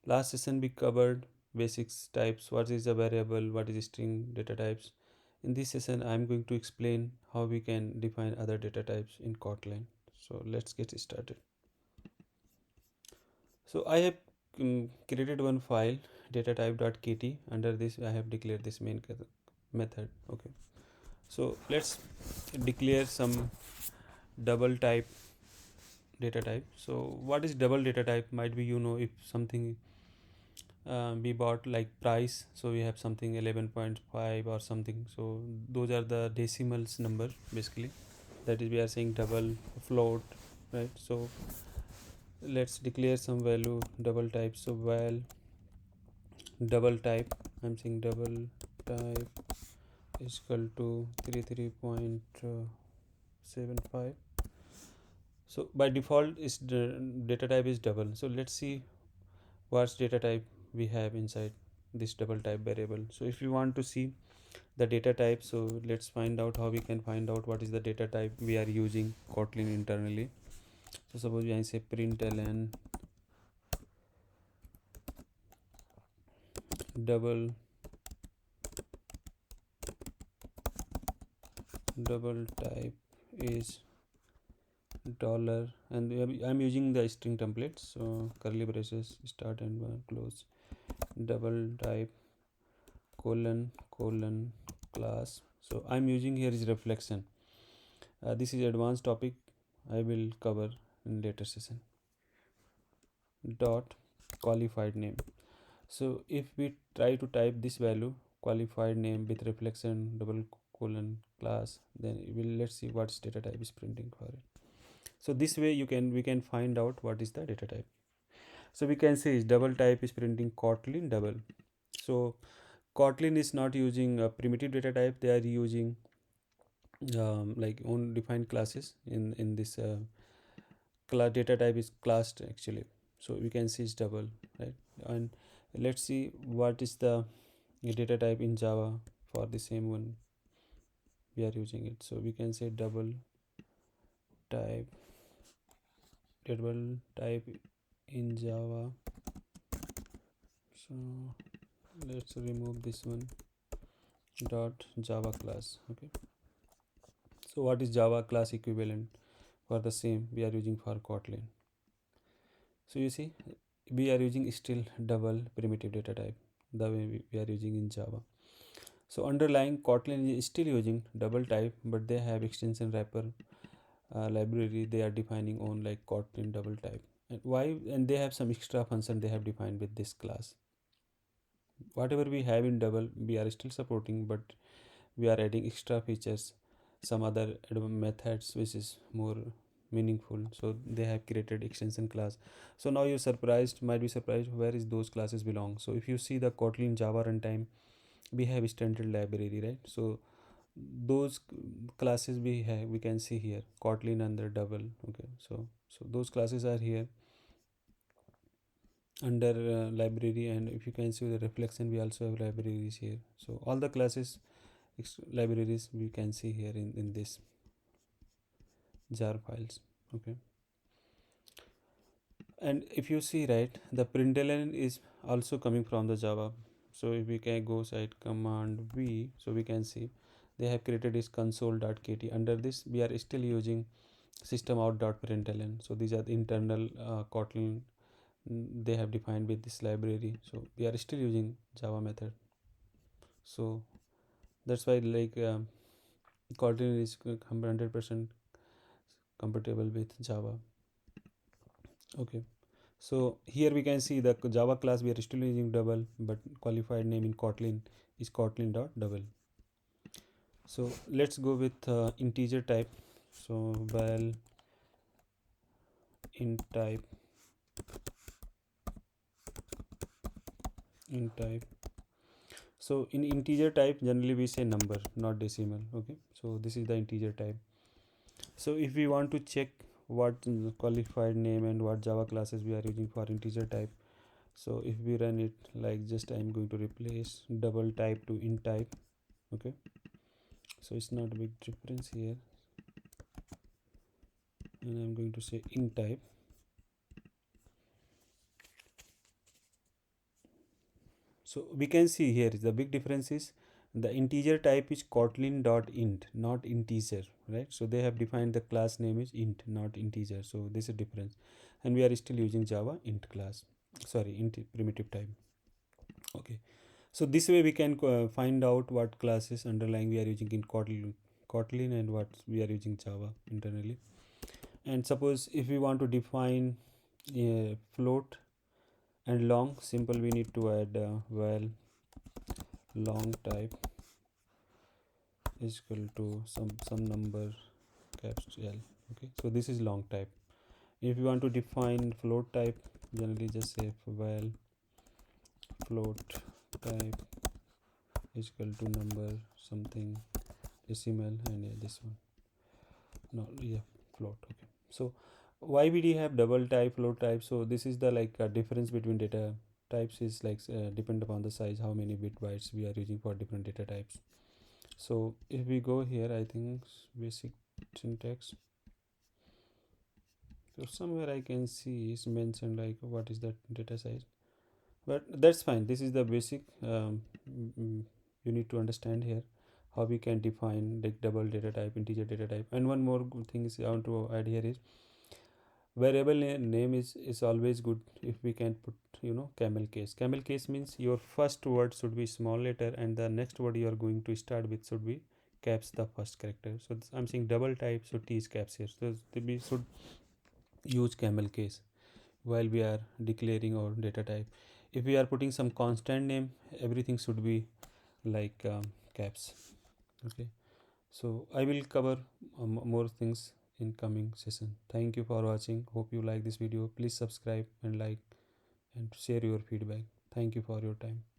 Last session we covered basics types, what is a variable, what is string data types. In this session I'm going to explain how we can define other data types in Kotlin. So let's get started. So I have created one file datatype.kt. Under this I have declared this main method. Okay, so let's declare some double type data type. So what is double data type? Might be if something we bought like price, so we have something 11.5 or something, so those are the decimals number basically, that is we are saying double float, right? So let's declare some value double type. So while double type, I'm saying double type is equal to 33.75. So by default is the data type is double. So let's see what's data type we have inside this double type variable. So if you want to see the data type, so let's find out how we can find out what is the data type we are using Kotlin internally. So suppose I say println double type is dollar, and I'm using the string templates, so curly braces start and close, double type colon class. So I'm using here is reflection. This is advanced topic I will cover in later session. Dot qualified name. So if we try to type this value qualified name with reflection double colon class, then let's see what data type is printing for it. So this way we can find out what is the data type. So we can say is double type is printing Kotlin double. So Kotlin is not using a primitive data type, they are using like own defined classes in this class. Data type is classed actually, so we can see it's double, right? And let's see what is the data type in Java for the same one we are using it. So we can say type double type in Java. So let's remove this one, dot Java class. Okay, so what is Java class equivalent for the same we are using for Kotlin? So you see we are using still double primitive data type the way we are using in Java. So underlying Kotlin is still using double type, but they have extension wrapper library they are defining on like Kotlin double type. And why? And they have some extra function they have defined with this class. Whatever we have in double we are still supporting, but we are adding extra features, some other methods which is more meaningful. So they have created extension class. So now you're surprised, might be surprised, where is those classes belong. So if you see the Kotlin Java runtime, we have standard library, right? So those classes we can see here Kotlin under double. Okay, so those classes are here under library, and if you can see the reflection, we also have libraries here. So all the classes libraries we can see here in this jar files. Okay, and if you see, right, the println is also coming from the Java. So if we can go side command v, so we can see they have created this console.kt. Under this we are still using system out.println. So these are the internal Kotlin they have defined with this library. So we are still using Java method. So that's why like Kotlin is 100% compatible with Java. Okay, so here we can see the Java class we are still using double, but qualified name in Kotlin is Kotlin dot double. So let's go with integer type. So while int type so in integer type generally we say number, not decimal. Okay, so this is the integer type. So if we want to check what qualified name and what Java classes we are using for integer type, so if we run it like just I'm going to replace double type to int type. Okay, so it's not a big difference here, and I'm going to say int type. So we can see here is the big difference is the integer type is Kotlin dot int, not integer, right? So they have defined the class name is int, not integer. So this is a difference, and we are still using Java int class, sorry, int primitive type. Okay, so this way we can find out what classes underlying we are using in Kotlin and what we are using Java internally. And suppose if we want to define a float and long, simple we need to add val long type is equal to some number caps L. Okay, so this is long type. If you want to define float type, generally just say val float type is equal to number something decimal, and this one, no, yeah, float. Okay, so why we do have double type float type? So this is the like difference between data types is like depend upon the size, how many bit bytes we are using for different data types. So if we go here, I think basic syntax, so somewhere I can see is mentioned like what is that data size, but that's fine. This is the basic you need to understand here how we can define like double data type, integer data type. And one more good thing is I want to add here is variable name is always good if we can put, you know, camel case. Camel case means your first word should be small letter and the next word you are going to start with should be caps the first character. So I'm saying double type, so T is caps here, so we should use camel case while we are declaring our data type. If we are putting some constant name, everything should be like caps. Okay, so I will cover more things in coming session. Thank you for watching. Hope you like this video. Please subscribe and like and share your feedback. Thank you for your time.